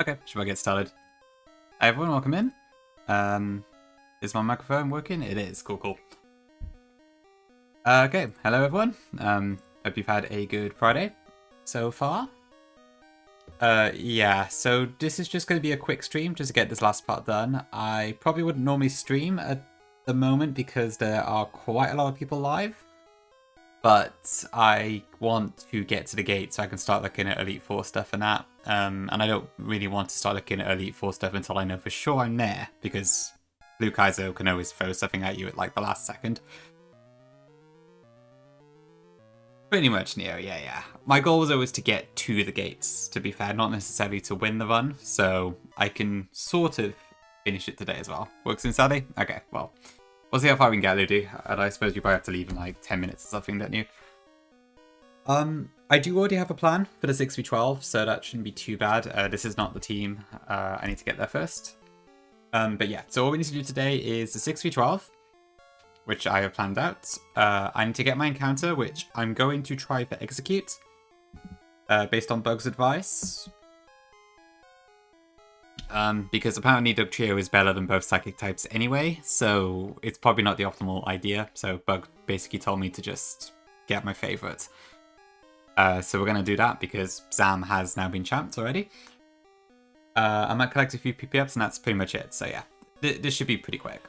Okay, should I get started? Hi everyone, welcome in. Is my microphone working? It is. Cool, cool. Okay, hello everyone. Hope you've had a good Friday so far. Yeah, so this is just going to be a quick stream just to get this last part done. I probably wouldn't normally stream at the moment because there are quite a lot of people live. But I want to get to the gate so I can start looking at Elite Four stuff and that. And I don't really want to start looking at Elite Four stuff until I know for sure I'm there, because Blue Kaizo can always throw something at you at like the last second. Pretty much, Neo, yeah. My goal was always to get to the gates, to be fair, not necessarily to win the run, so I can sort of finish it today as well. Works in Saturday? Okay, well. We'll see how far we can get, Ludi. And I suppose you probably have to leave in like 10 minutes or something, don't you? I do already have a plan for the 6v12, so that shouldn't be too bad. This is not the team. I need to get there first. But yeah, so all we need to do today is the 6v12, which I have planned out. I need to get my encounter, which I'm going to try for execute, based on Bug's advice. Because apparently Dugtrio is better than both psychic types anyway, so it's probably not the optimal idea. So Bug basically told me to just get my favourite. So we're going to do that because Zam has now been champed already. I might collect a few PP-ups and that's pretty much it. So yeah, this should be pretty quick.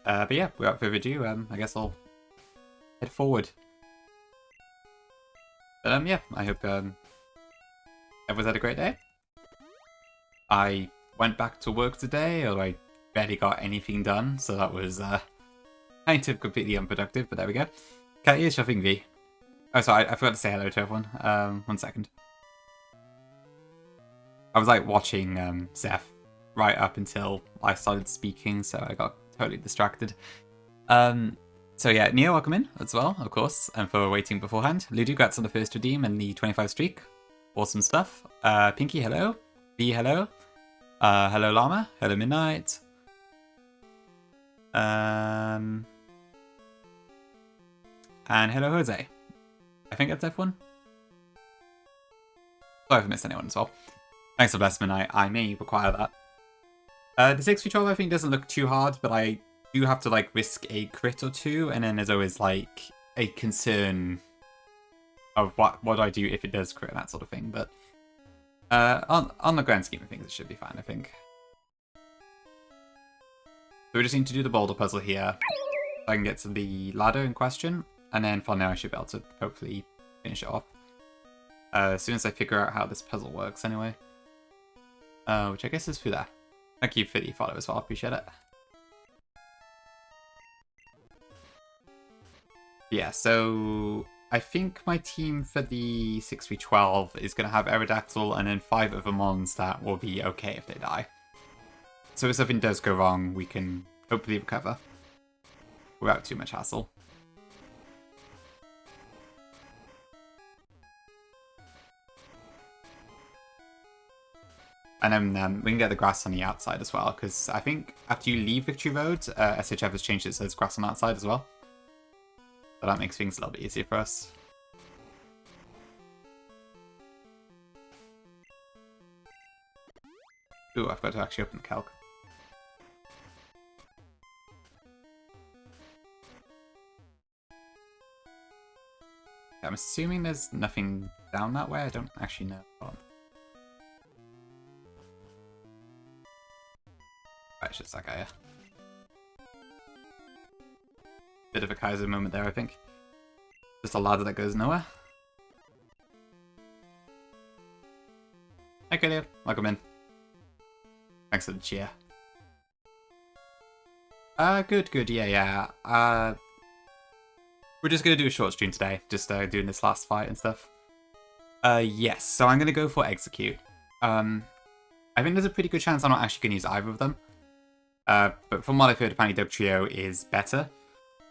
But yeah, without further ado, I guess I'll head forward. But yeah, I hope everyone's had a great day. I went back to work today, although I barely got anything done, so that was kind of completely unproductive, but there we go. Cat ears shuffling V. Oh, sorry, I forgot to say hello to everyone. 1 second. I was like watching Zeph right up until I started speaking, so I got totally distracted. So yeah, Neo, welcome in as well, of course, and for waiting beforehand. Ludu, congrats on the first redeem and the 25 streak. Awesome stuff. Pinky, hello. B, hello. Hello Llama. Hello Midnight. And hello Jose. I think that's everyone. Sorry if I missed anyone as well. Thanks for blessing, Midnight. I may require that. The 6v12 I think doesn't look too hard, but I do have to like risk a crit or two, and then there's always like a concern of what do I do if it does crit and that sort of thing, but on the grand scheme of things, it should be fine, I think. So we just need to do the boulder puzzle here, so I can get to the ladder in question, and then from there I should be able to hopefully finish it off. As soon as I figure out how this puzzle works, anyway. Which I guess is through there. Thank you for the follow as well, appreciate it. Yeah, so I think my team for the 6v12 is going to have Aerodactyl and then 5 other mons that will be okay if they die. So if something does go wrong, we can hopefully recover without too much hassle. And then we can get the grass on the outside as well, because I think after you leave Victory Road, SHF has changed it so there's grass on the outside as well. So that makes things a little bit easier for us. Ooh, I've got to actually open the calc. I'm assuming there's nothing down that way. I don't actually know. Right, it's just that guy, yeah. Bit of a Kaizo moment there, I think. Just a ladder that goes nowhere. Okay, Leo. Welcome in. Thanks for the cheer. Good, yeah. We're just going to do a short stream today, just doing this last fight and stuff. Yes, so I'm going to go for Execute. I think there's a pretty good chance I'm not actually going to use either of them. But from what I've heard, apparently Dugtrio is better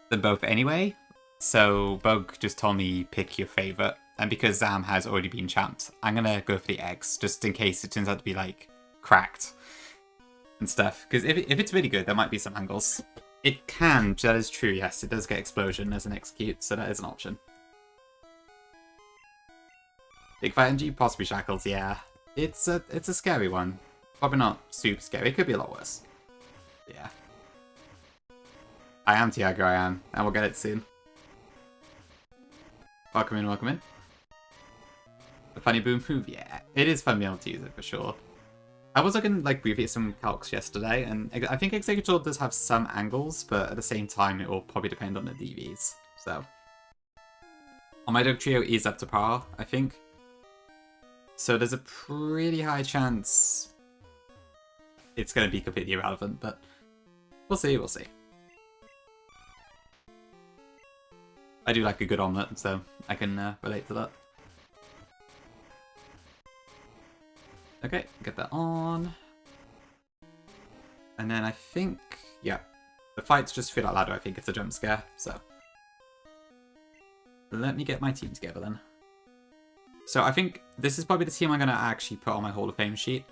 than both anyway. So Bug just told me pick your favourite. And because Zam has already been champed, I'm going to go for the Eggs, just in case it turns out to be, like, cracked and stuff. Because if it's really good, there might be some angles. It can, that is true, yes. It does get Explosion as an Execute, so that is an option. Big Fight NG, possibly Shackles, yeah. It's a scary one. Probably not super scary. It could be a lot worse. Yeah. I am Tiago, I am. And we'll get it soon. Welcome in, welcome in. The funny boom move, yeah. It is fun being able to use it for sure. I was looking like briefly at some calcs yesterday, and I think Executor does have some angles, but at the same time it will probably depend on the DVs. So on my Dugtrio is up to par, I think. So there's a pretty high chance it's going to be completely irrelevant, but we'll see, we'll see. I do like a good omelette, so I can relate to that. Okay, get that on. And then I think, yeah, the fights just feel out ladder. I think it's a jump scare, so. Let me get my team together then. So I think this is probably the team I'm going to actually put on my Hall of Fame sheet.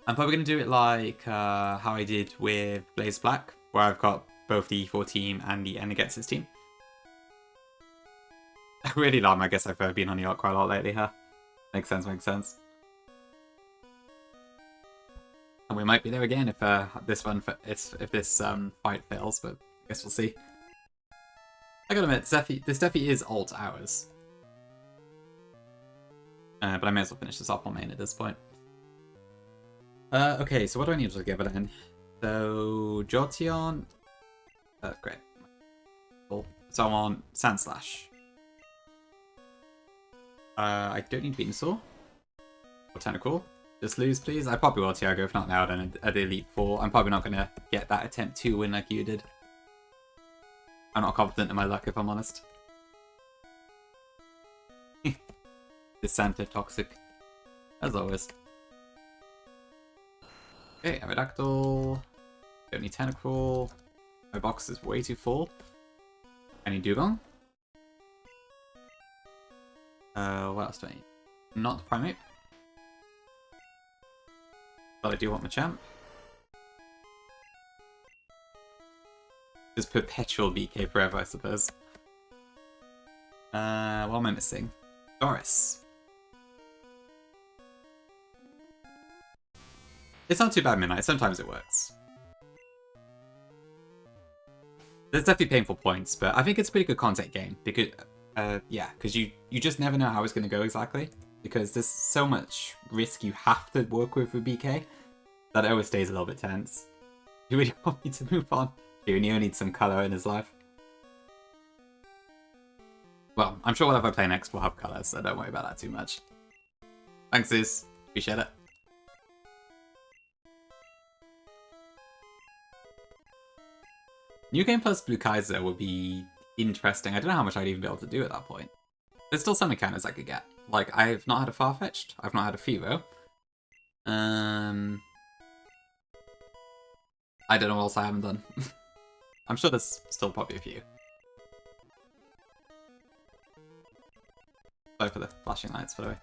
I'm probably going to do it like how I did with Blaze Black, where I've got both the E4 team and the Energetsis team. Really long, I guess I've been on the yacht quite a lot lately, huh? Makes sense, makes sense. And we might be there again if this one, if this fight fails, but I guess we'll see. I gotta admit, this definitely is alt hours. But I may as well finish this off on main at this point. Okay, so what do I need to give it in? So, Jolteon. Great. Cool. So I want Sandslash. I don't need Venusaur. Or Tentacool. Just lose, please. I probably will, Tiago. If not now, then at the Elite Four. I'm probably not going to get that attempt to win like you did. I'm not confident in my luck, if I'm honest. This Santa toxic. As always. Okay, Aerodactyl. Don't need Tentacool. My box is way too full. I need Dugong. What else do I need? Not the Primate. But I do want Machamp. Just perpetual BK forever, I suppose. What am I missing? Doris. It's not too bad, Midnight. Sometimes it works. There's definitely painful points, but I think it's a pretty good content game. Because, yeah, because you just never know how it's going to go exactly. Because there's so much risk you have to work with BK that it always stays a little bit tense. You really want me to move on? Neo needs some colour in his life. Well, I'm sure whatever I play next will have colour, so don't worry about that too much. Thanks, Zeus. Appreciate it. New Game Plus Blue Kaizo would be interesting. I don't know how much I'd even be able to do at that point. There's still some encounters I could get. Like, I've not had a Farfetch'd. I've not had a Fevo. I don't know what else I haven't done. I'm sure there's still probably a few. Sorry for the flashing lights, by the way.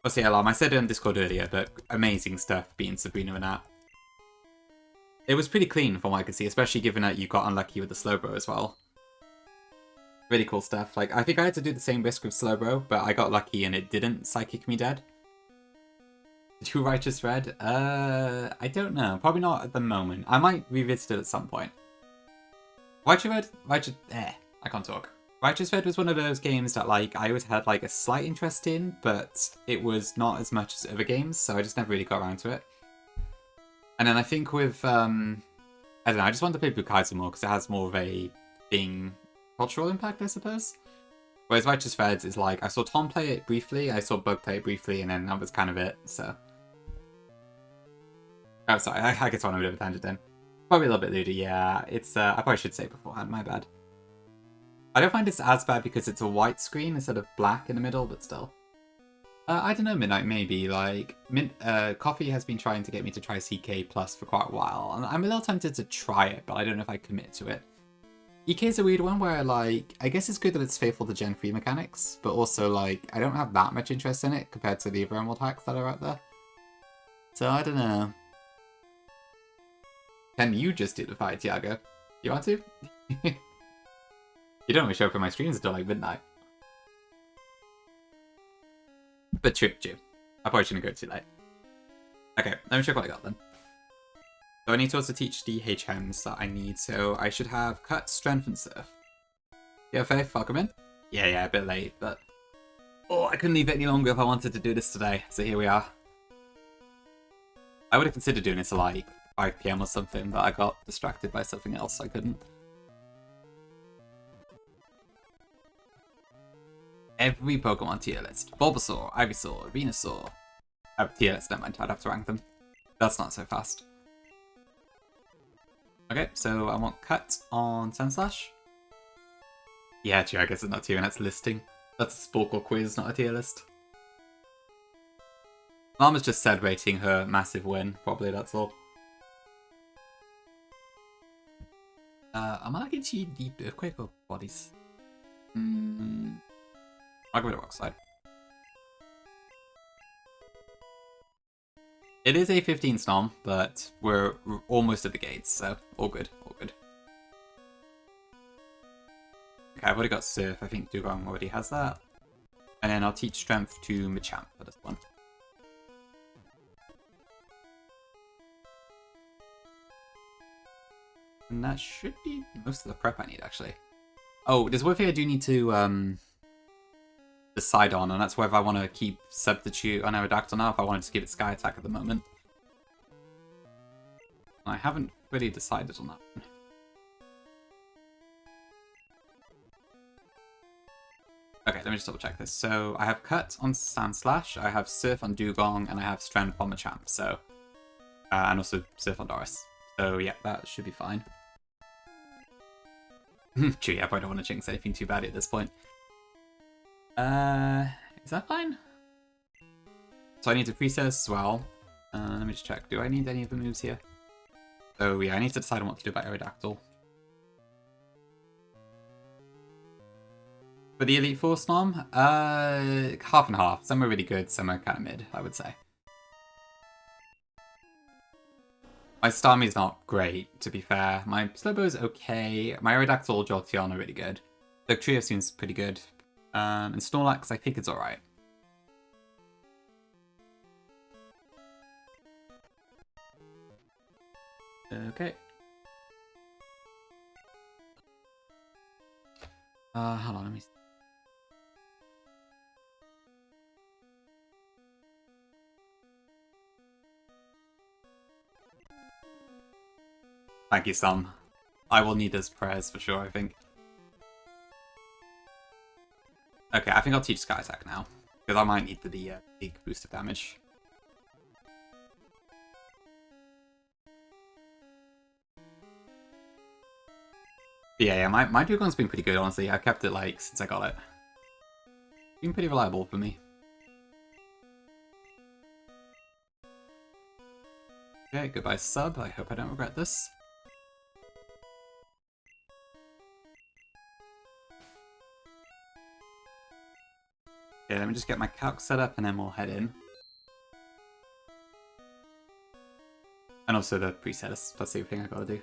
What's the alarm? I said it on Discord earlier, but amazing stuff being Sabrina and that. It was pretty clean from what I could see, especially given that you got unlucky with the Slowbro as well. Really cool stuff. Like, I think I had to do the same risk with Slowbro, but I got lucky and it didn't Psychic me dead. Too Righteous Red? I don't know. Probably not at the moment. I might revisit it at some point. Righteous Red? I can't talk. Righteous Red was one of those games that, like, I always had, like, a slight interest in, but it was not as much as other games, so I just never really got around to it. And then I think with, I don't know, I just wanted to play Blue Kaizo more because it has more of a cultural impact, I suppose. Whereas Righteous Red is like, I saw Tom play it briefly, I saw Bug play it briefly, and then that was kind of it, so. Oh, sorry, I guess I went on a bit of a tangent then. Probably a little bit looter, yeah. It's, I probably should say beforehand, my bad. I don't find it's as bad because it's a white screen instead of black in the middle, but still. I don't know, Midnight, maybe. Like, Coffee has been trying to get me to try CK Plus for quite a while, and I'm a little tempted to try it, but I don't know if I commit to it. EK is a weird one where, like, I guess it's good that it's faithful to Gen 3 mechanics, but also, like, I don't have that much interest in it compared to the other Emerald hacks that are out there. So, I don't know. Can you just do the fight, Tiago? You want to? You don't want to show up in my streams until, like, midnight. But true. I probably shouldn't go too late. Okay, let me check what I got then. So I need to also teach the HMs that I need, so I should have Cut, Strength, and Surf. Yeah, Faith, welcome in. Yeah, a bit late, but... Oh, I couldn't leave it any longer if I wanted to do this today, so here we are. I would have considered doing this at like 5 PM or something, but I got distracted by something else, so I couldn't. Every Pokemon tier list. Bulbasaur, Ivysaur, Venusaur. Tier list, never mind, I'd have to rank them. That's not so fast. Okay, so I want Cut on Sandslash. Yeah, true, I guess it's not tier, and that's listing. That's a Sporkle quiz, not a tier list. Mama's just celebrating her massive win, probably, that's all. Am I going to Deep Earthquake or Bodies? I'll give it a Rock Slide. It is A15 Snom, but we're almost at the gates, so all good, all good. Okay, I've already got Surf. I think Dugong already has that. And then I'll teach Strength to Machamp for this one. And that should be most of the prep I need, actually. Oh, there's one thing I do need to decide on, and that's whether I want to keep Substitute on Aerodactyl now, if I wanted to give it Sky Attack at the moment. I haven't really decided on that one. Okay, let me just double check this. So I have Cut on Sandslash, I have Surf on Dugong, and I have Strength on Machamp, so... and also Surf on Doris. So yeah, that should be fine. True, yeah, I probably don't want to jinx anything too bad at this point. Is that fine? So I need to preset as well. Let me just check. Do I need any of the moves here? Oh yeah, I need to decide on what to do about Aerodactyl. For the Elite Four Snom, half and half. Some are really good, some are kind of mid, I would say. My Starmie's not great, to be fair. My Slowbow's okay. My Aerodactyl, Jolteon are really good. The Trio seems pretty good. And Snorlax, I think it's alright. Okay. Hold on, let me see. Thank you, Sam. I will need those prayers for sure, I think. Okay, I think I'll teach Sky Attack now, because I might need the big boost of damage. But yeah, my Dugong's been pretty good, honestly. I've kept it, like, since I got it. Been pretty reliable for me. Okay, goodbye sub. I hope I don't regret this. Okay, let me just get my calc set up and then we'll head in. And also the preset is that's the thing I gotta do.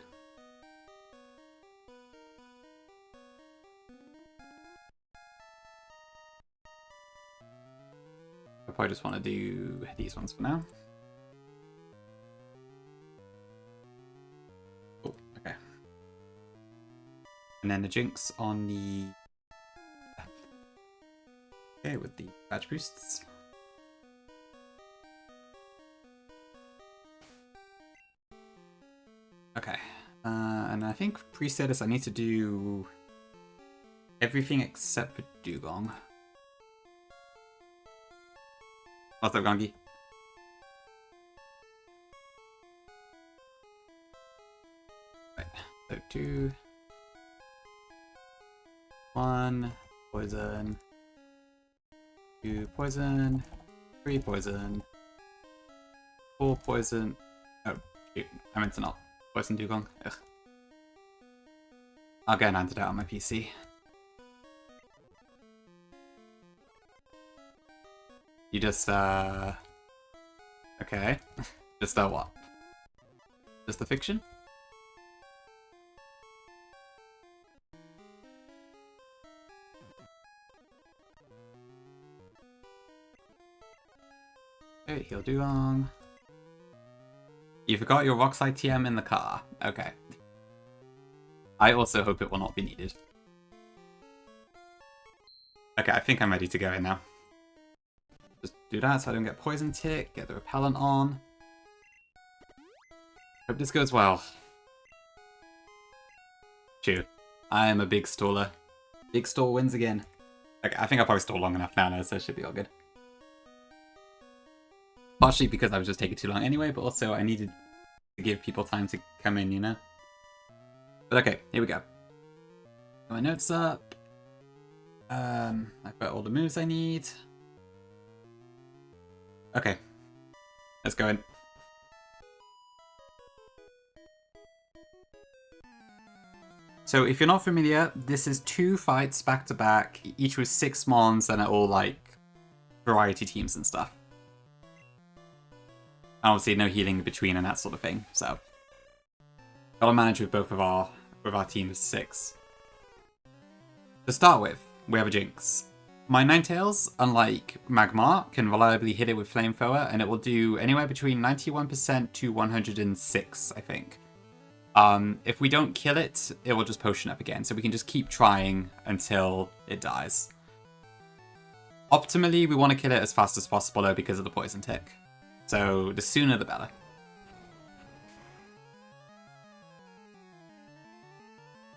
I probably just want to do these ones for now. Oh, okay. And then the Jinx on the... Okay, with the badge boosts. Okay, and I think pre-status I need to do everything except for Dugong. What's up, Gongi? So 2, 1, poison, 2 poison, 3 poison, 4 poison. Oh, shoot. I meant to not poison Dugong. Ugh. I'll get an antidote on my PC. You just, okay. Just, what? Just the fiction? Okay, heal Dugong. You forgot your Rockside TM in the car. Okay. I also hope it will not be needed. Okay, I think I'm ready to go in now. Just do that so I don't get poison tick, get the repellent on. Hope this goes well. Shoot. I am a big staller. Big stall wins again. Okay, I think I'll probably stall long enough now, so it should be all good. Partially because I was just taking too long anyway, but also I needed to give people time to come in, you know? But okay, here we go. Get my notes up. I've got all the moves I need. Okay. Let's go in. So if you're not familiar, this is 2 fights back to back, each with 6 mons, and are all like variety teams and stuff. And obviously no healing in between and that sort of thing, so gotta manage with both of our teams of 6. To start with, we have a Jinx. My Ninetales, unlike Magmar, can reliably hit it with Flamethrower, and it will do anywhere between 91% to 106, I think. If we don't kill it, it will just potion up again, so we can just keep trying until it dies. Optimally, we want to kill it as fast as possible, though, because of the poison tick. So the sooner the better.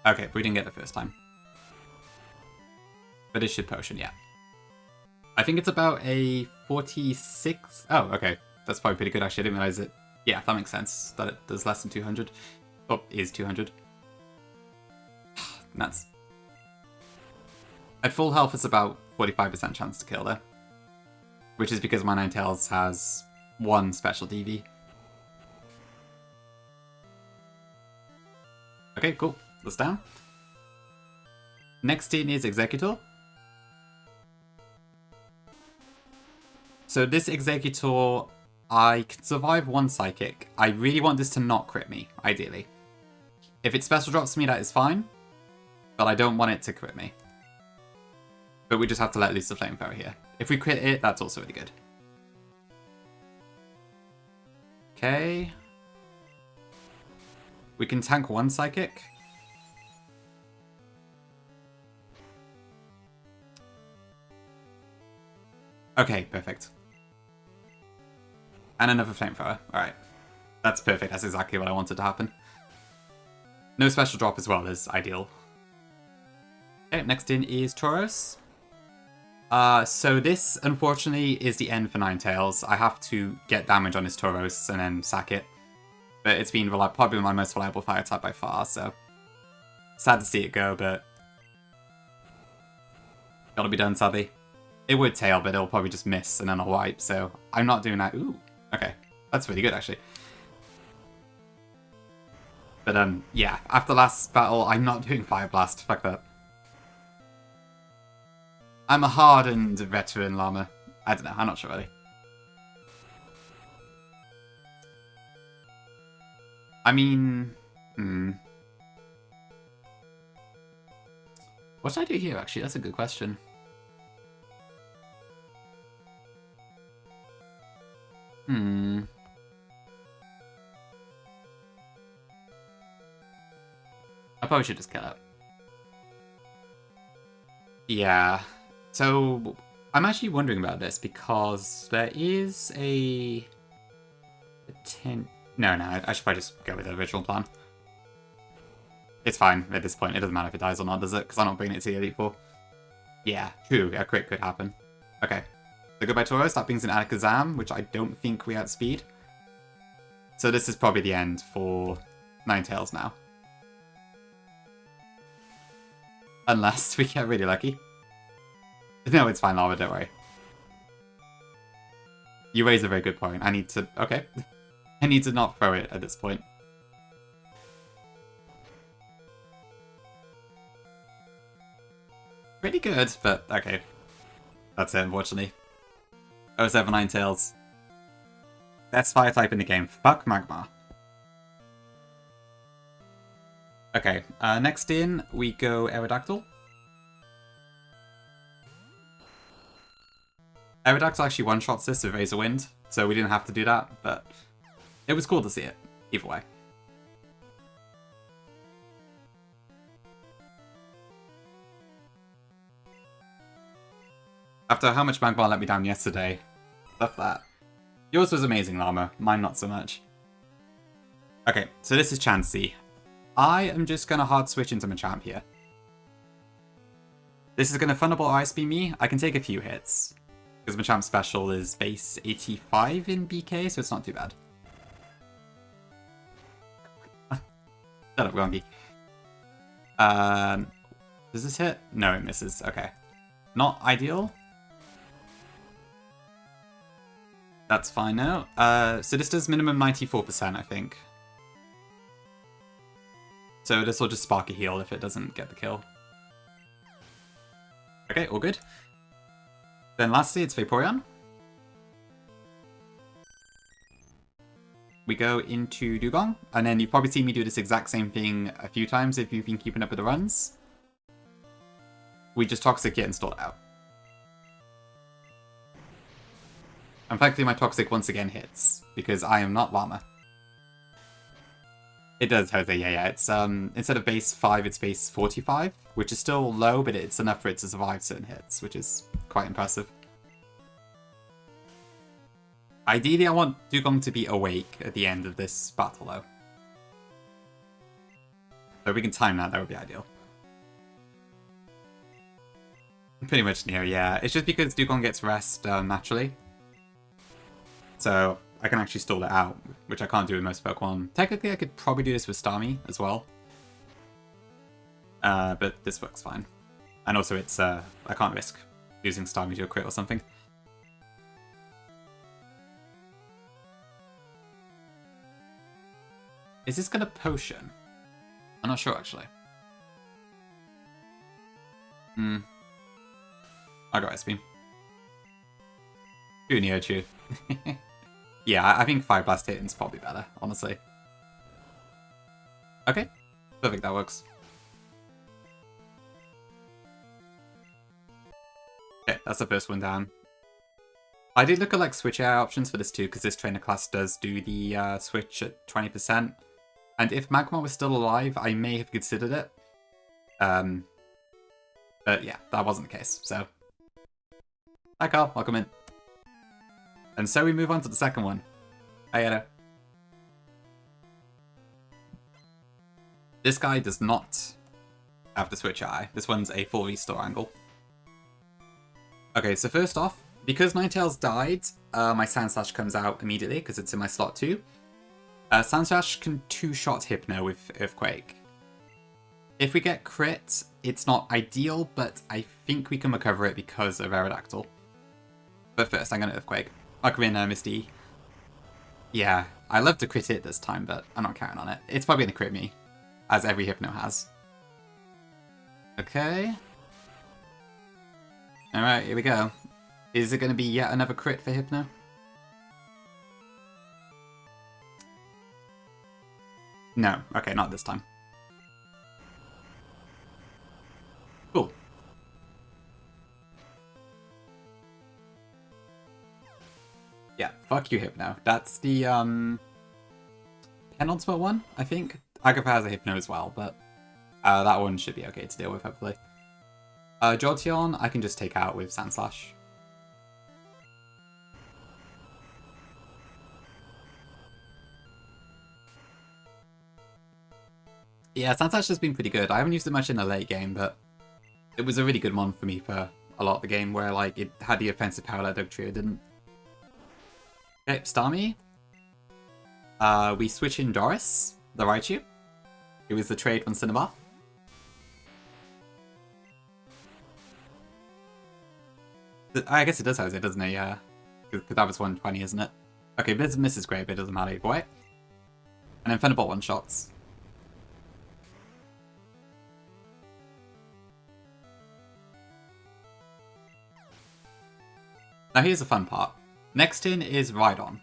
Okay, we didn't get the first time. But it should potion, yeah. I think it's about a 46... Oh, okay. That's probably pretty good, actually. I didn't realize it. Yeah, that makes sense. That it does less than 200. Oh, is 200. Nuts. At full health, it's about 45% chance to kill, though. Which is because my Ninetales has 1 special DV. Okay, cool. That's down. Next in is Executor. So this Executor, I can survive 1 Psychic. I really want this to not crit me, ideally. If it special drops me, that is fine. But I don't want it to crit me. But we just have to let loose the Flamethrower here. If we crit it, that's also really good. Okay. We can tank 1 Psychic. Okay, perfect. And another Flamethrower. Alright. That's perfect. That's exactly what I wanted to happen. No special drop as well is ideal. Okay, next in is Tauros. So this, unfortunately, is the end for Ninetales. I have to get damage on his Tauros and then sack it. But it's been probably my most reliable fire type by far, so... Sad to see it go, but... Gotta be done, sadly. It would tail, but it'll probably just miss and then I'll wipe, so I'm not doing that. Ooh, okay. That's really good, actually. But, yeah, after last battle, I'm not doing Fire Blast. Fuck that. I'm a hardened veteran llama. I don't know, I'm not sure really. I mean... What should I do here, actually? That's a good question. I probably should just kill it. Yeah. So, I'm actually wondering about this because there is a... No, I should probably just go with the original plan. It's fine at this point. It doesn't matter if it dies or not, does it? Because I'm not bringing it to the Elite Four. Yeah, true. A crit could happen. Okay. So goodbye Tauros. That brings in Alakazam, which I don't think we outspeed. So this is probably the end for Ninetales now. Unless we get really lucky. No, it's fine, Lava, don't worry. You raise a very good point. I need to... Okay. I need to not throw it at this point. Pretty good, but okay. That's it, unfortunately. 07 Ninetales. Best fire type in the game. Fuck Magma. Okay, next in, we go Aerodactyl. Aerodactyl actually one-shots this with Razor Wind, so we didn't have to do that, but it was cool to see it, either way. After how much Magma let me down yesterday, love that. Yours was amazing, Llama. Mine not so much. Okay, so this is Chansey. I am just going to hard switch into Machamp here. This is going to Thunderbolt Ice Beam me. I can take a few hits. Because Machamp's special is base 85 in BK, so it's not too bad. Shut up, Gongi. Does this hit? No, it misses. Okay. Not ideal. That's fine now. So this does minimum 94%, I think. So this will just spark a heal if it doesn't get the kill. Okay, all good. Then lastly, it's Vaporeon. We go into Dugong, and then you've probably seen me do this exact same thing a few times if you've been keeping up with the runs. We just Toxic it and stall it out. And thankfully my Toxic once again hits, because I am not Llama. It does, Jose, yeah. It's, instead of base 5, it's base 45, which is still low, but it's enough for it to survive certain hits, which is quite impressive. Ideally, I want Dugong to be awake at the end of this battle, though. So if we can time that, that would be ideal. Pretty much near, yeah. It's just because Dugong gets rest naturally. So I can actually stall it out, which I can't do with most Pokemon. Technically, I could probably do this with Starmie as well. But this works fine. And also, it's I can't risk using Starmie to a crit or something. Is this gonna potion? I'm not sure, actually. I got Ice Beam. Do Neochu. Yeah, I think Fire Blast hitting's probably better, honestly. Okay, perfect, that works. Okay, that's the first one down. I did look at like switch AI options for this too, because this trainer class does do the switch at 20%. And if Magma was still alive, I may have considered it. But yeah, that wasn't the case, so. Hi Carl, welcome in. And so we move on to the second one. Hi Edo. This guy does not have the switch eye. This one's a full restore angle. Okay, so first off, because Ninetales died, my Sandslash comes out immediately because it's in my slot 2. Sandslash can 2-shot Hypno with Earthquake. If we get crit, it's not ideal, but I think we can recover it because of Aerodactyl. But first, I'm going to Earthquake. Ocarina, Misty. Yeah, I love to crit it this time, but I'm not counting on it. It's probably going to crit me, as every Hypno has. Okay. Alright, here we go. Is it going to be yet another crit for Hypno? No, okay, not this time. Cool. Yeah, fuck you, Hypno. That's the, penultimate one, I think. Agape has a Hypno as well, but that one should be okay to deal with, hopefully. Jolteon, I can just take out with Sandslash. Yeah, Sandslash has been pretty good. I haven't used it much in the late game, but it was a really good one for me for a lot of the game, where like it had the offensive power that Dugtrio didn't. Okay, Starmie. We switch in Doris, the Raichu. It was the trade from Cinnabar. I guess it does have it, doesn't it? Yeah. Because that was 120, isn't it? Okay, Blizzard misses great, but it doesn't matter either way. And then Thunderbolt one-shots. Now here's the fun part. Next turn is Rhydon.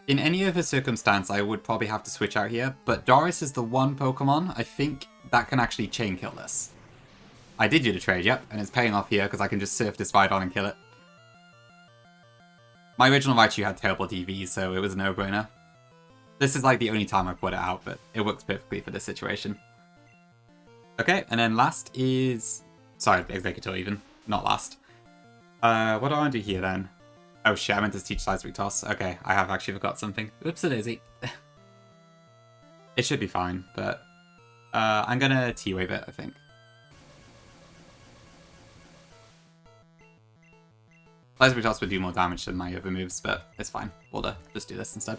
In any other circumstance, I would probably have to switch out here, but Doris is the one Pokemon I think that can actually chain kill this. I did do the trade, yep, and it's paying off here because I can just surf this Rhydon and kill it. My original Raichu had terrible DV, so it was a no-brainer. This is like the only time I put it out, but it works perfectly for this situation. Okay, and then last is... Sorry, Executor even, not last. What do I want to do here then? Oh shit, I meant to teach Seismic Toss. Okay, I have actually forgot something. Oops-a-daisy. It should be fine, but I'm gonna T-Wave it, I think. Seismic Toss would do more damage than my other moves, but it's fine. We'll just do this instead.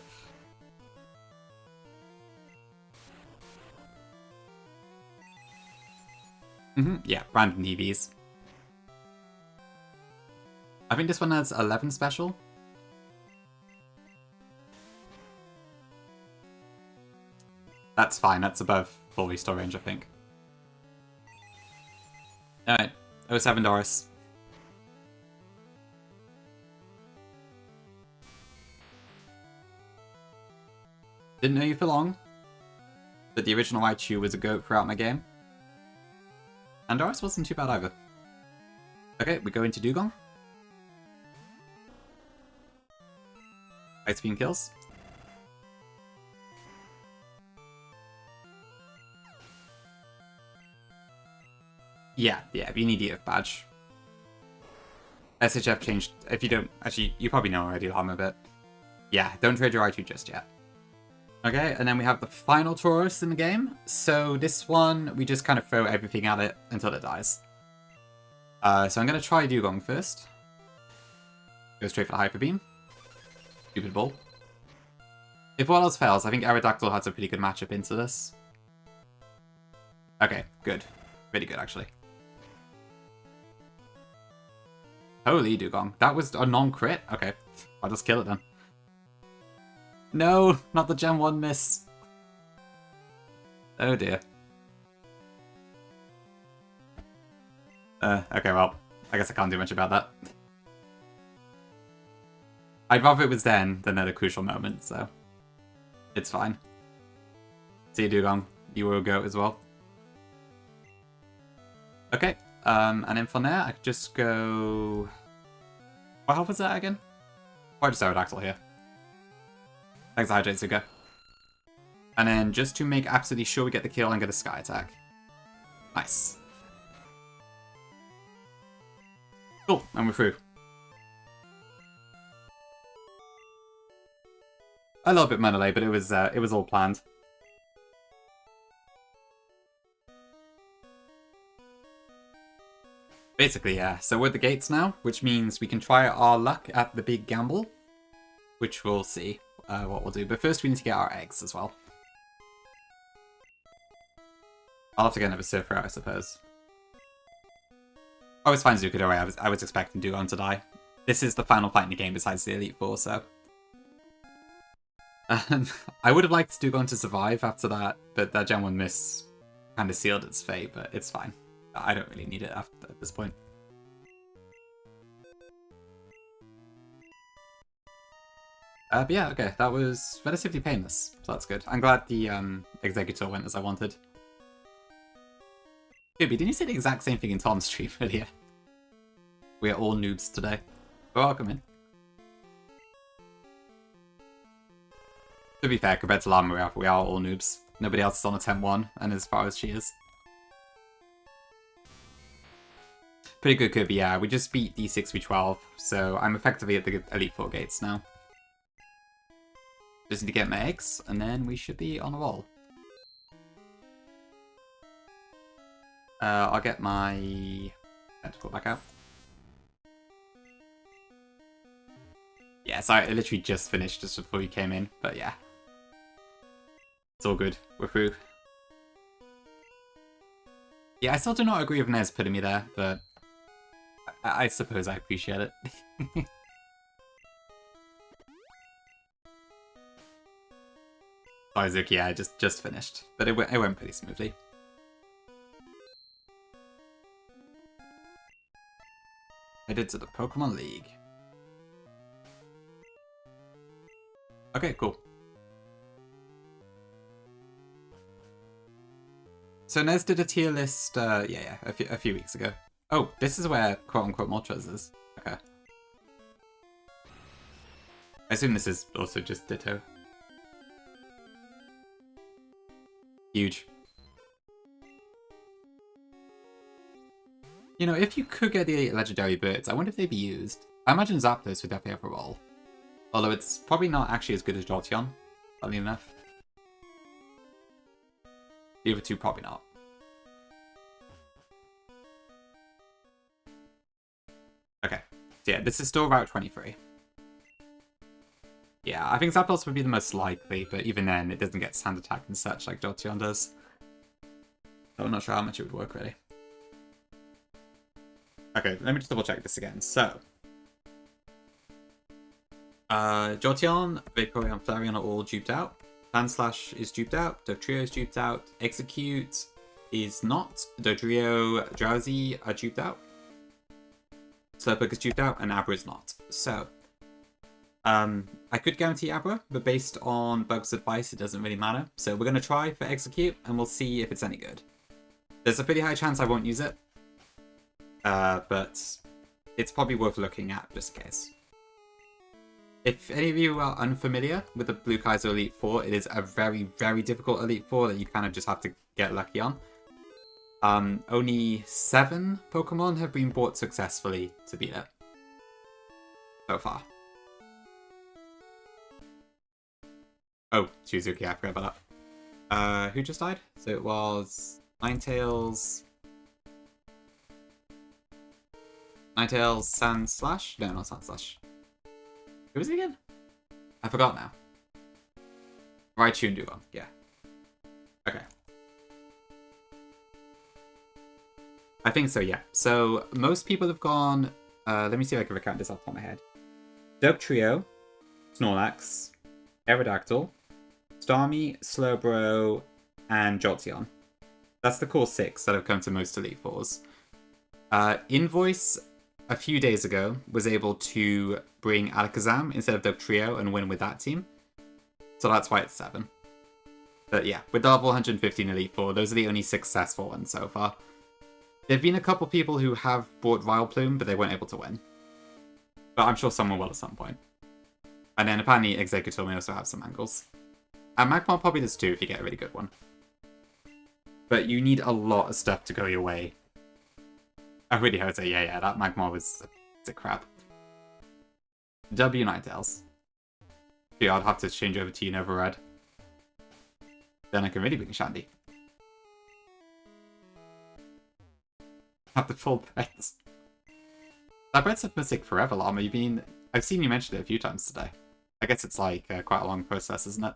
Yeah, random EVs. I think this one has 11 special. That's fine, that's above full restore range, I think. Alright, 07 Doris. Didn't know you for long, but the original Raichu was a goat throughout my game. And Doris wasn't too bad either. Okay, we go into Dugong. Ice Beam kills. Yeah, you need EF badge. SHF changed, if you don't, actually, you probably know already, I'm a bit. Yeah, don't trade your Raichu just yet. Okay, and then we have the final Tauros in the game. So this one, we just kind of throw everything at it until it dies. So I'm going to try Dugong first. Go straight for the Hyper Beam. Stupid ball. If all else fails, I think Aerodactyl has a pretty good matchup into this. Okay, good. Really good, actually. Holy Dugong. That was a non-crit? Okay, I'll just kill it then. No, not the Gen 1 miss. Oh dear. Okay, well, I guess I can't do much about that. I'd rather it was then than at a crucial moment, so it's fine. See you, Dugong. You will go as well. Okay, and then from there, I could just go... What health was that again? Or just Aerodactyl here. Thanks, Hydrate Suga. And then just to make absolutely sure we get the kill and get a Sky Attack. Nice. Cool, and we're through. A little bit Manalay, but it was all planned. Basically, yeah. So we're at the gates now, which means we can try our luck at the big gamble, which we'll see what we'll do. But first we need to get our eggs as well. I'll have to get another Surfer out, I suppose. I was fine Zucadori. I was expecting Dugong to die. This is the final fight in the game besides the Elite Four, so... I would have liked Dugong to survive after that, but that Gen 1 miss kind of sealed its fate, but it's fine. I don't really need it at this point. But yeah, okay, that was relatively painless, so that's good. I'm glad the Executor went as I wanted. Gibby, didn't you say the exact same thing in Tom's stream earlier? We are all noobs today. Welcome in. To be fair, compared to Llama, we are all noobs. Nobody else is on a 10-1, and as far as she is. Pretty good Kirby, yeah. We just beat D6 V12, so I'm effectively at the Elite Four gates now. Just need to get my eggs, and then we should be on a roll. I'll get my tentacle back out. Yeah, so I literally just finished just before you came in, but yeah. It's all good. We're through. Yeah, I still do not agree with Nez putting me there, but I suppose I appreciate it. Isaac, yeah, I just finished. But it went pretty smoothly. Headed to the Pokemon League. Okay, cool. So Nez did a tier list, yeah, a few weeks ago. Oh, this is where quote-unquote Moltres is. Okay. I assume this is also just Ditto. Huge. You know, if you could get the legendary birds, I wonder if they'd be used. I imagine Zapdos would definitely have a role. Although it's probably not actually as good as Jolteon, funnily enough. The other two, probably not. Okay, so yeah, this is still Route 23. Yeah, I think Zapdos would be the most likely, but even then, it doesn't get sand attack and such like Jolteon does. So I'm not sure how much it would work, really. Okay, let me just double check this again. So, Jolteon, Vaporeon, Flareon are all duped out. Sandslash is duped out. Dugtrio is duped out. Execute is not. Dodrio, Drowsy are duped out. Slurpug is duped out, and Abra is not. So, I could guarantee Abra, but based on Bug's advice, it doesn't really matter. So we're going to try for Execute, and we'll see if it's any good. There's a pretty high chance I won't use it. But it's probably worth looking at, just in case. If any of you are unfamiliar with the Blue Kaizo Elite Four, it is a very, very difficult Elite Four that you kind of just have to get lucky on. Only 7 Pokemon have been bought successfully to beat it. So far. Oh, Suzuki, I forgot about that. Who just died? So it was Ninetales, Sandslash? No, not Sandslash. Who was it again? I forgot now. Raichu and Dugong, yeah. Okay. I think so, yeah. So most people have gone. Let me see if I can recount this off the top of my head. Dugtrio, Snorlax, Aerodactyl, Starmie, Slowbro, and Jolteon. That's the core 6 that have come to most Elite Fours. Invoice, a few days ago, was able to bring Alakazam instead of Dugtrio and win with that team. So that's why it's 7. But yeah, with the level 115 Elite Four, those are the only successful ones so far. There have been a couple people who have bought Vileplume, but they weren't able to win. But I'm sure someone will at some point. And then apparently Executor may also have some angles. And Magmar probably does too if you get a really good one. But you need a lot of stuff to go your way. I really hope so. Yeah, that Magmar was a crap. W Ninetales. Yeah, I'd have to change over to Unova Red. Then I can really bring Shandy. Have the full breads. That bread's have Mystic forever, Llama. I've seen you mention it a few times today. I guess it's like quite a long process, isn't it?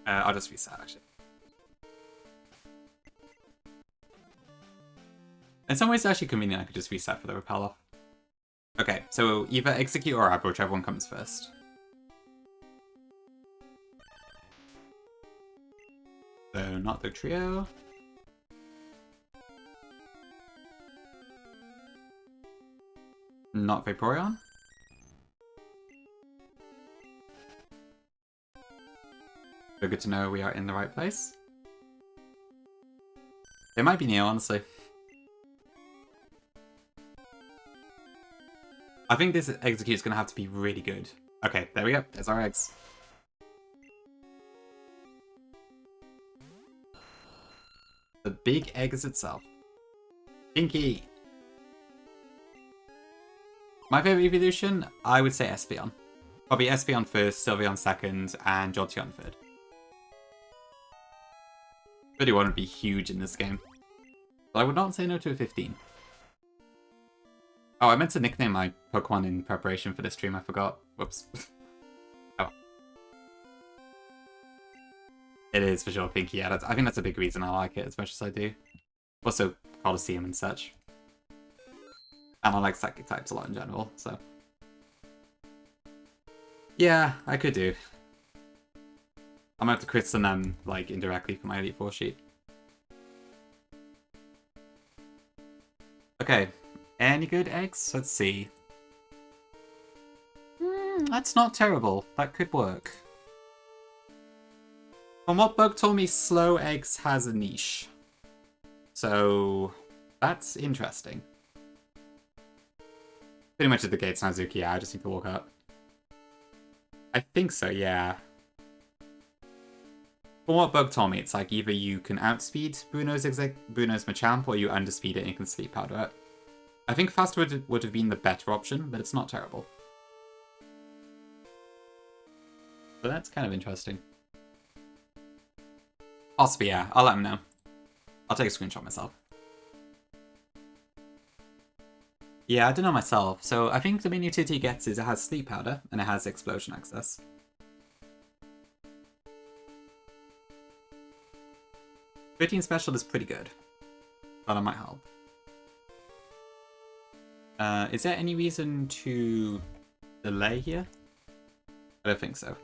I'll just reset, actually. In some ways, it's actually convenient I could just reset for the repel off. Okay, so either Execute or Abra, whichever one comes first. So, not the trio. Not Vaporeon. So good to know we are in the right place. It might be Neo, honestly. I think this Execute is going to have to be really good. Okay, there we go. There's our eggs. The big egg is itself. Pinky! My favorite evolution? I would say Espeon. Probably Espeon first, Sylveon second, and Jolteon third. 31 would be huge in this game. But I would not say no to a 15. Oh, I meant to nickname my Pokemon in preparation for this stream, I forgot. Whoops. Oh. It is for sure pinky. Yeah, I think that's a big reason I like it as much as I do. Also, Colosseum and such. And I like psychic types a lot in general, so. Yeah, I could do. I'm gonna have to christen them, like, indirectly for my Elite Four sheet. Okay, any good eggs? Let's see. That's not terrible. That could work. From what Bug told me, slow eggs has a niche. So, that's interesting. Pretty much at the gates, Nazuki, yeah, I just need to walk up. I think so, yeah. From what Bug told me, it's like either you can outspeed Bruno's Machamp, or you underspeed it and you can sleep powder it. I think faster would have been the better option, but it's not terrible. So that's kind of interesting. Possibly, yeah. I'll let him know. I'll take a screenshot myself. Yeah, I don't know myself. So I think the main utility it gets is it has sleep powder and it has explosion access. "13 special is pretty good. But it might help. Is there any reason to delay here? I don't think so.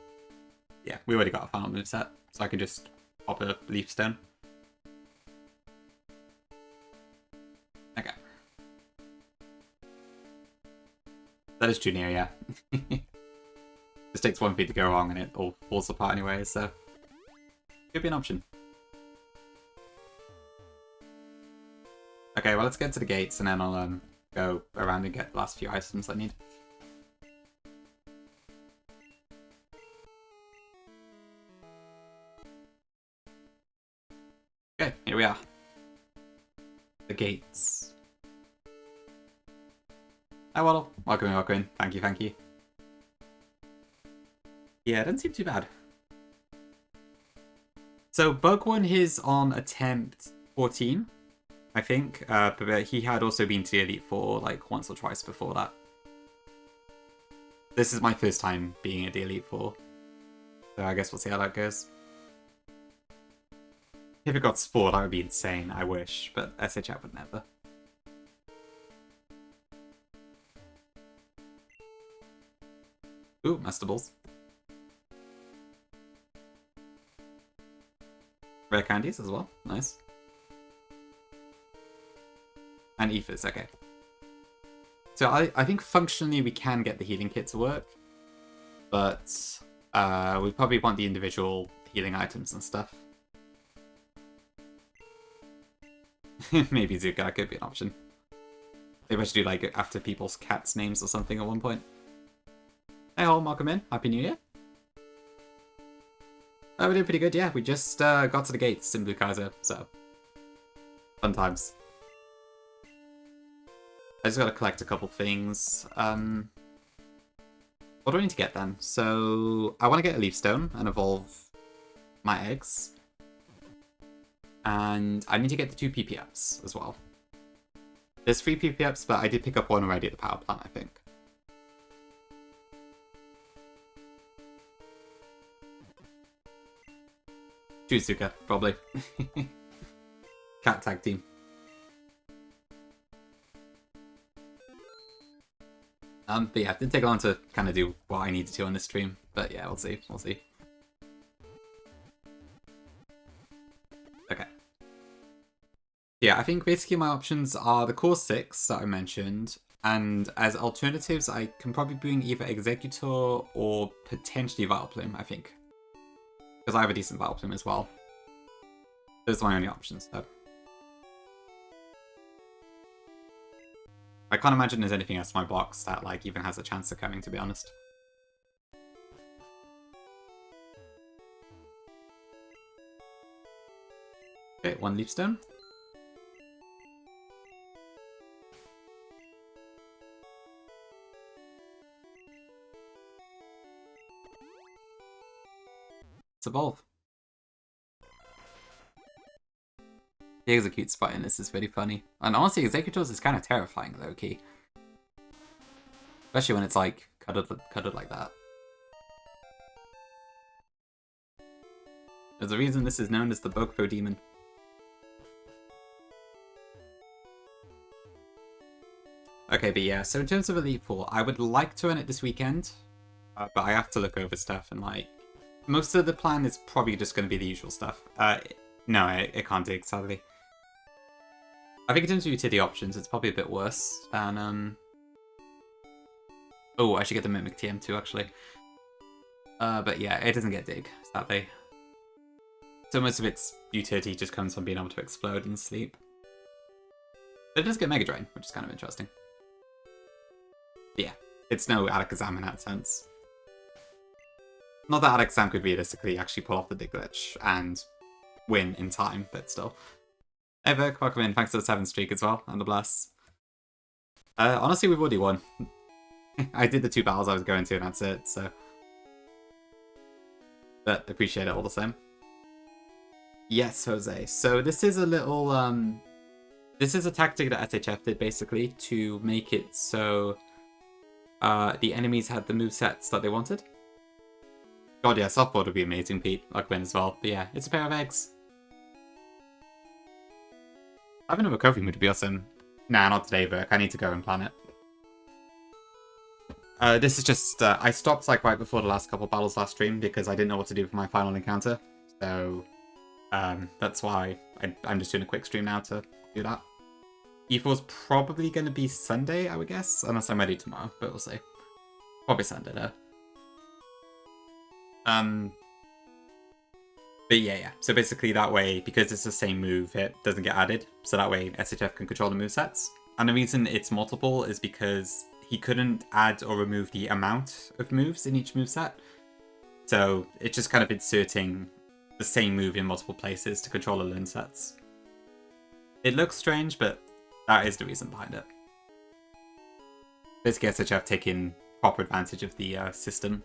Yeah, we already got a final moveset, so I can just pop a Leaf Stone. Okay. That is too near, yeah. Just takes 1 feet to go wrong and it all falls apart anyway, so could be an option. Okay, well let's get to the gates and then I'll go around and get the last few items I need. Okay, here we are. The gates. Hi Waddle. Welcome in, welcome in. Thank you, thank you. Yeah, it doesn't seem too bad. So Bug won his on attempt 14, I think, but he had also been to the Elite Four like once or twice before that. This is my first time being at the Elite Four, so I guess we'll see how that goes. If it got Spore, that would be insane, I wish, but SHF would never. Ooh, Master Balls. Rare candies as well, nice. And ethers, okay. So I think functionally we can get the healing kit to work, but we probably want the individual healing items and stuff. Maybe Zuka could be an option. Maybe I should do like after people's cats' names or something at one point. Hey all, welcome in. Happy New Year. Oh, we're doing pretty good, yeah. We just got to the gates in Blue Kaizo, so fun times. I just gotta collect a couple things. What do I need to get then? So I want to get a Leaf Stone and evolve my eggs. And I need to get the 2 PP-ups as well. There's 3 PP-ups, but I did pick up one already at the power plant, I think. Juzuka, probably. Cat tag team. But yeah, it didn't take long to kind of do what I needed to on this stream. But yeah, we'll see. We'll see. Okay. Yeah, I think basically my options are the core 6 that I mentioned, and as alternatives, I can probably bring either Executor or potentially Vileplume, I think. Because I have a decent Vileplume as well. Those are my only options, though. I can't imagine there's anything else in my box that like even has a chance of coming, to be honest. Okay, 1 Leaf Stone. Let's evolve. The Execute spot in this is really funny. And honestly, Executors is kind of terrifying, low-key. Especially when it's like cuddled like that. There's a reason this is known as the Bogpo Demon. Okay, but yeah, so in terms of Elite Four, I would like to run it this weekend, but I have to look over stuff and like, most of the plan is probably just going to be the usual stuff. No, it can't dig, sadly. I think in terms of utility options, it's probably a bit worse than, oh, I should get the Mimic TM too, actually. But yeah, it doesn't get dig, sadly. So most of its utility just comes from being able to explode and sleep. But it does get Mega Drain, which is kind of interesting. Yeah, it's no Alakazam in that sense. Not that Alakazam could realistically actually pull off the dig glitch and win in time, but still. Hey Vic, welcome in. Thanks for the 7th streak as well, and the bless. Honestly, we've already won. I did the 2 battles I was going to, and that's it, so. But appreciate it all the same. Yes, Jose. So this is a little, this is a tactic that SHF did, basically, to make it so the enemies had the movesets that they wanted. God, yeah, softboard would be amazing, Pete. Like win as well. But yeah, it's a pair of eggs. Having a recovery mood would be awesome. Nah, not today, Burke. I need to go and plan it. This is just... I stopped like right before the last couple of battles last stream because I didn't know what to do for my final encounter. So that's why I'm just doing a quick stream now to do that. E4's probably going to be Sunday, I would guess. Unless I'm ready tomorrow, but we'll see. Probably Sunday, though. But yeah. So basically that way, because it's the same move, it doesn't get added. So that way SHF can control the movesets. And the reason it's multiple is because he couldn't add or remove the amount of moves in each moveset. So it's just kind of inserting the same move in multiple places to control the learn sets. It looks strange, but that is the reason behind it. Basically SHF taking proper advantage of the system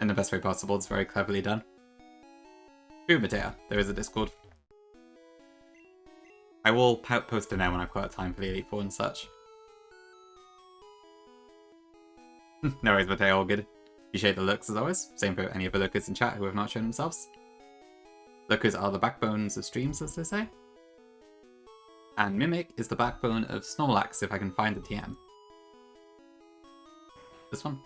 in the best way possible. It's very cleverly done. Ooh, Matea, there is a Discord. I will post in there when I've got time for the Elite Four and such. No worries, Matea, all good. Appreciate the looks as always. Same for any of the lookers in chat who have not shown themselves. Lookers are the backbones of streams, as they say. And Mimic is the backbone of Snorlax, if I can find the TM. This one?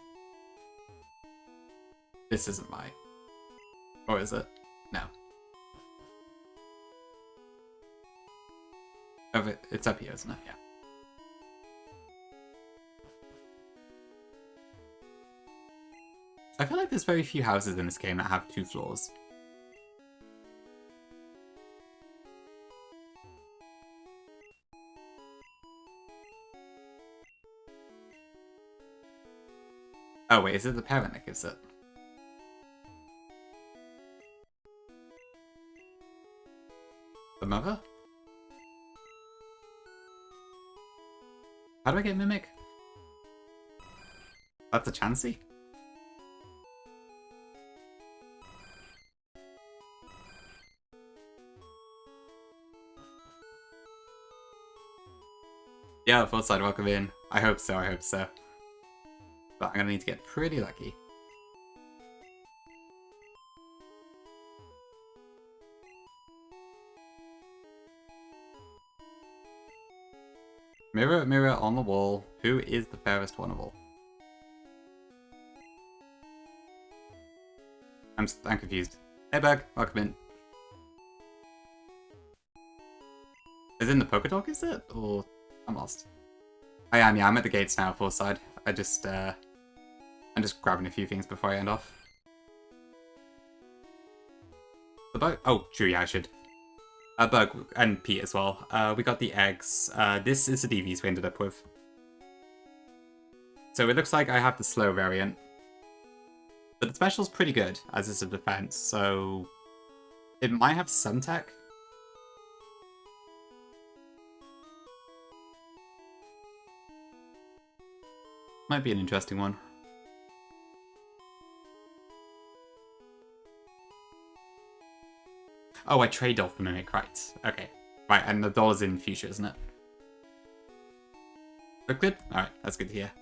This isn't my... Or is it? No. Oh, it's up here, isn't it? Yeah. I feel like there's very few houses in this game that have 2 floors. Oh wait, is it the parent that gives it? The mother? How do I get Mimic? That's a Chansey? Yeah, full side, welcome in. I hope so, I hope so. But I'm gonna need to get pretty lucky. Mirror, mirror on the wall, who is the fairest one of all? I'm confused. Hey Berg, welcome in. Is it in the Pokédog, is it? Or I'm lost. I am, yeah, I'm at the gates now, full side. I'm just grabbing a few things before I end off. The bug? Oh, true, yeah, I should. Bug and Pete as well. We got the eggs. This is the DVs we ended up with. So it looks like I have the slow variant. But the special's pretty good, as is a defense, so it might have some tech. Might be an interesting one. Oh, I trade off the Mimic, right. Okay. Right, and the doll's in future, isn't it? Look good? Alright, that's good to hear.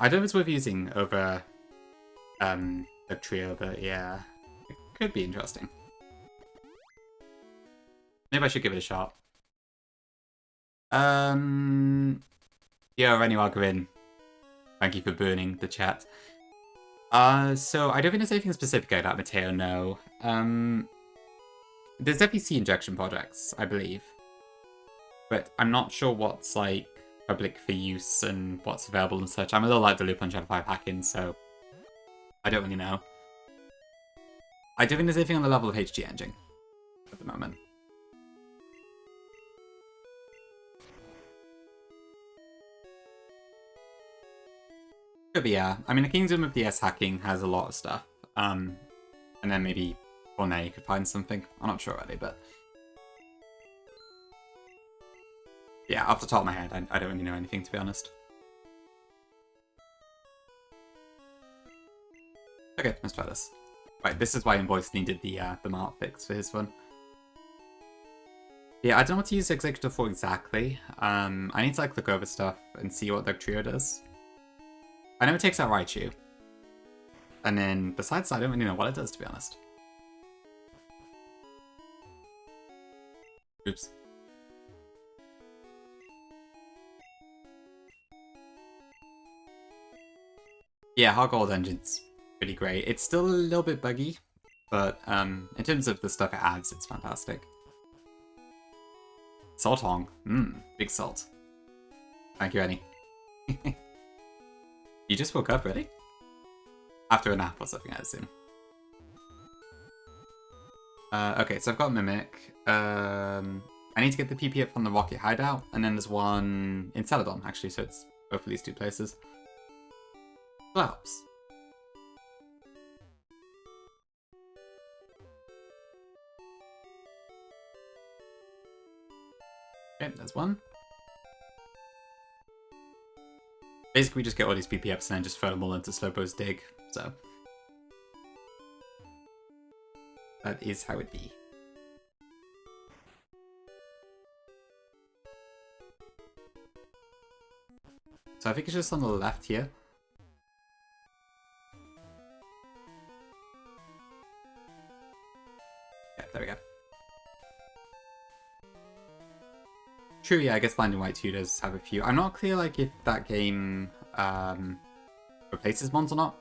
I don't know if it's worth using over the the trio, but yeah, it could be interesting. Maybe I should give it a shot. Yeah, Renny Algrin, thank you for burning the chat. So I don't think there's anything specific about that, Mateo, no. There's FEC injection projects, I believe. But I'm not sure what's, like, public for use and what's available and such. I'm a little like the loop on Gen 5 hacking, so I don't really know. I don't think there's anything on the level of HG Engine at the moment. Could be, yeah. I mean, the Kingdom of DS hacking has a lot of stuff. And then maybe on there you could find something. I'm not sure already, but... yeah, off the top of my head, I don't really know anything, to be honest. Okay, let's try this. Right, this is why Invoice needed the mart fix for his one. Yeah, I don't know what to use Executor for exactly. I need to like look over stuff and see what the trio does. I know it takes out Raichu. And then, besides that, I don't really know what it does, to be honest. Oops. Yeah, Hard Gold Engine's pretty great. It's still a little bit buggy, but in terms of the stuff it adds, it's fantastic. Salt Hong. Big salt. Thank you, Annie. You just woke up, really? After a nap or something, I assume. Okay, so I've got Mimic. I need to get the PP up from the Rocket Hideout, and then there's one in Celadon, actually, so it's both of these two places. That helps. Okay, there's one. Basically, we just get all these PP ups and then just throw them all into Slowpo's dig, so... that is how it be. So I think it's just on the left here. Yeah, there we go. True, yeah, I guess Blinding White 2 does have a few. I'm not clear, like, if that game replaces Mons or not.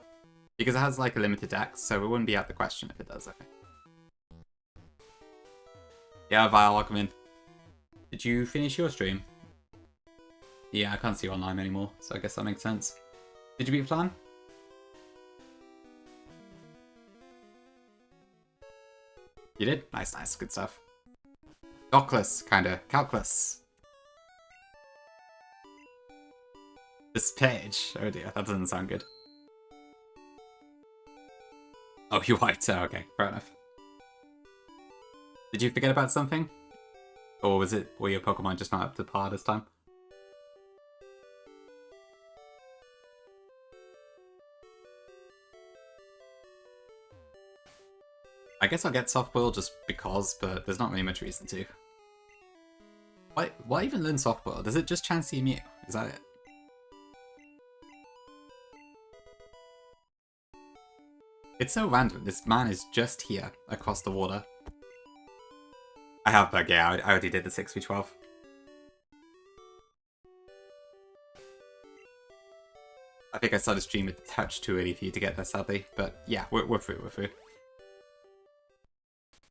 Because it has, like, a limited dex, so it wouldn't be out the question if it does, I think. Yeah, Vile, welcome in. Did you finish your stream? Yeah, I can't see you online anymore, so I guess that makes sense. Did you beat Flan? You did? Nice, nice, good stuff. Dockless, kinda. Calculus. This page? Oh dear, that doesn't sound good. Oh, you wiped. Oh, okay, fair enough. Did you forget about something? Or were your Pokemon just not up to par this time? I guess I'll get Softboil just because, but there's not really much reason to. Why even learn Softboil? Does it just Chansey Mew? Is that it? It's so random. This man is just here, across the water. I have bug, yeah, I already did the 6v12. I think I started stream a touch too early for you to get there, sadly. But yeah, we're through.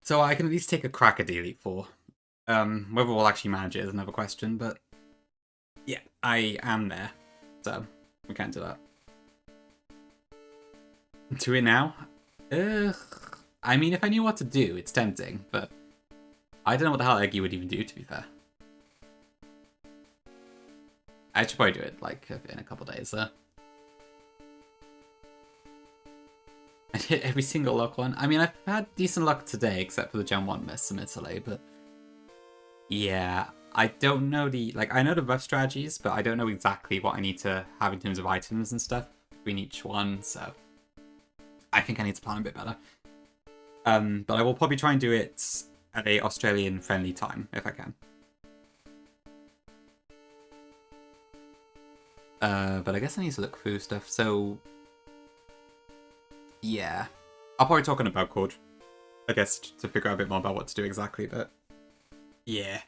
So I can at least take a crack at the Elite Four. Whether we'll actually manage it is another question, but yeah, I am there. So we can't do that. Do it now? I mean, if I knew what to do, it's tempting, but I don't know what the hell Eggy would even do, to be fair. I should probably do it, like, in a couple days, though. I hit every single luck one. I mean, I've had decent luck today, except for the Gen 1 miss admittedly, but... yeah, I don't know the... like, I know the rough strategies, but I don't know exactly what I need to have in terms of items and stuff between each one, so... I think I need to plan a bit better. But I will probably try and do it at a Australian-friendly time, if I can. But I guess I need to look through stuff, so... Yeah. I'll probably talk on a bug code, I guess, to figure out a bit more about what to do exactly, but yeah.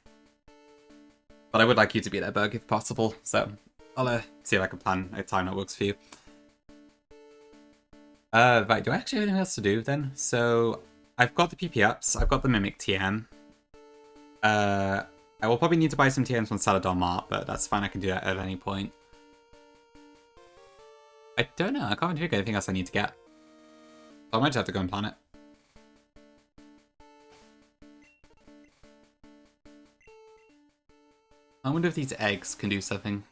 But I would like you to be there, Bug, if possible, so I'll see if I can plan a time that works for you. Right, do I actually have anything else to do then? So, I've got the PP ups, I've got the Mimic TM. I will probably need to buy some TMs from Saladon Mart, but that's fine, I can do that at any point. I don't know, I can't think of anything else I need to get. So I might just have to go and plan it. I wonder if these eggs can do something.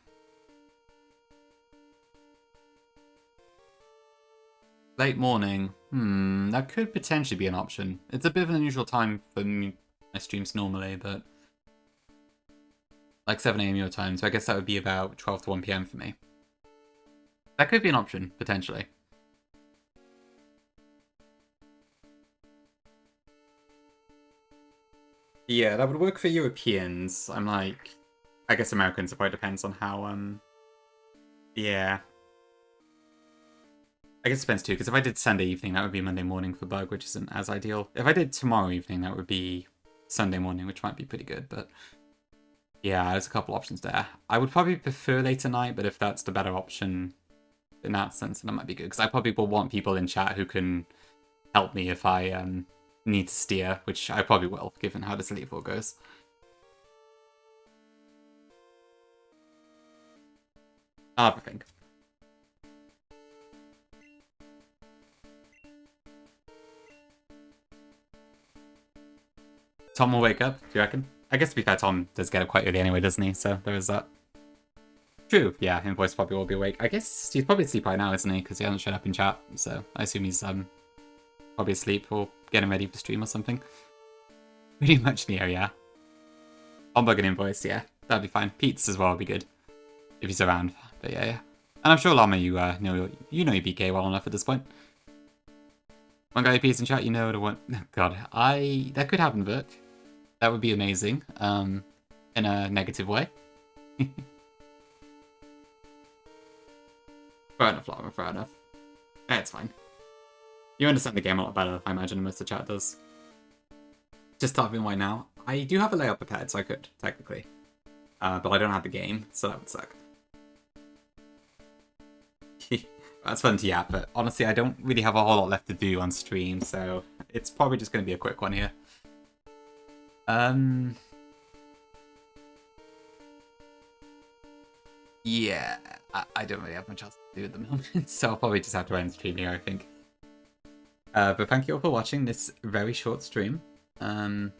Late morning. That could potentially be an option. It's a bit of an unusual time for my streams normally, but like 7 AM your time, so I guess that would be about 12 to 1 PM for me. That could be an option, potentially. Yeah, that would work for Europeans. I'm like, I guess Americans, it probably depends on how, yeah. I guess it depends too, because if I did Sunday evening, that would be Monday morning for Bug, which isn't as ideal. If I did tomorrow evening, that would be Sunday morning, which might be pretty good, but yeah, there's a couple options there. I would probably prefer later night, but if that's the better option in that sense, then that might be good, because I probably will want people in chat who can help me if I need to steer, which I probably will, given how this Elite Four goes. I'll have a think. Tom will wake up, do you reckon? I guess to be fair, Tom does get up quite early anyway, doesn't he? So there is that. True, yeah, Invoice probably will be awake. I guess he's probably asleep right now, isn't he? Because he hasn't showed up in chat, so I assume he's probably asleep or getting ready for stream or something. Pretty much Neo, yeah. Humbug and Invoice, yeah, that'd be fine. Pete's as well would be good if he's around. But yeah. And I'm sure Llama, you know your BK well enough at this point. One guy appears in chat, you know the one. God, that could happen, Vic. That would be amazing. In a negative way. Fair enough, Llama, fair enough. It's fine. You understand the game a lot better, I imagine, than most of the chat does. Just typing why now. I do have a layout prepared, so I could, technically. But I don't have the game, so that would suck. That's fun to yap, but honestly, I don't really have a whole lot left to do on stream, so it's probably just going to be a quick one here. Yeah, I don't really have much else to do at the moment, so I'll probably just have to end the stream here, I think. But thank you all for watching this very short stream. I'll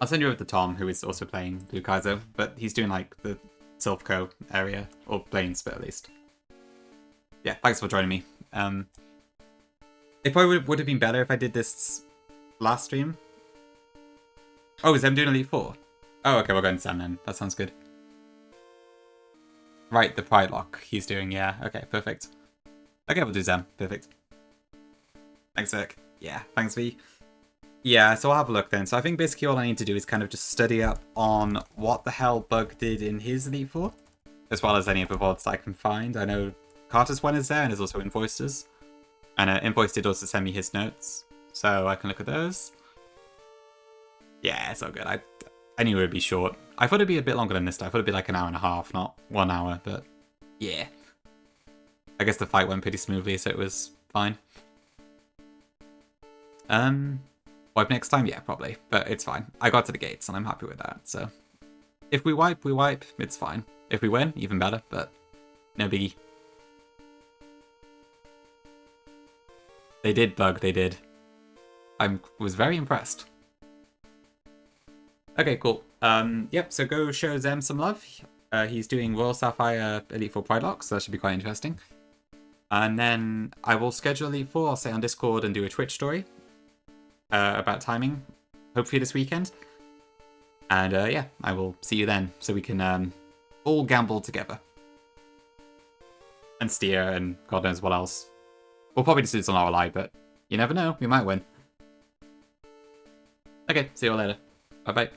send you over to Tom, who is also playing Blue Kaizo, but he's doing like the Silphco area, or playing Spit at least. Yeah, thanks for joining me. It probably would have been better if I did this last stream. Oh, is them doing Elite Four? Oh, okay, we're going to Sam then. That sounds good. Right, the Pride Lock he's doing, yeah. Okay, perfect. Okay, we'll do Zem. Perfect. Thanks, Vic. Yeah, thanks, V. Yeah, so I'll have a look then. So I think basically all I need to do is kind of just study up on what the hell Bug did in his Elite Four, as well as any of the VODs that I can find. I know Carter's one is there, and there's also Invoices. And Invoice did also send me his notes, so I can look at those. Yeah, it's all good. I knew it would be short. I thought it'd be a bit longer than this. I thought it'd be like an hour and a half, not 1 hour, but yeah. I guess the fight went pretty smoothly, so it was fine. Wipe next time? Yeah, probably, but it's fine. I got to the gates, and I'm happy with that, so. If we wipe, it's fine. If we win, even better, but no biggie. They did, Bug, they did. I was very impressed. Okay, cool. Yep, so go show Zem some love. He's doing Royal Sapphire Elite Four Pride Lock, so that should be quite interesting. And then I will schedule Elite Four, I'll say on Discord and do a Twitch story about timing, hopefully this weekend. And yeah, I will see you then, so we can all gamble together. And steer, and God knows what else. We'll probably just do this on our live, but you never know, we might win. Okay, see you all later. Bye-bye.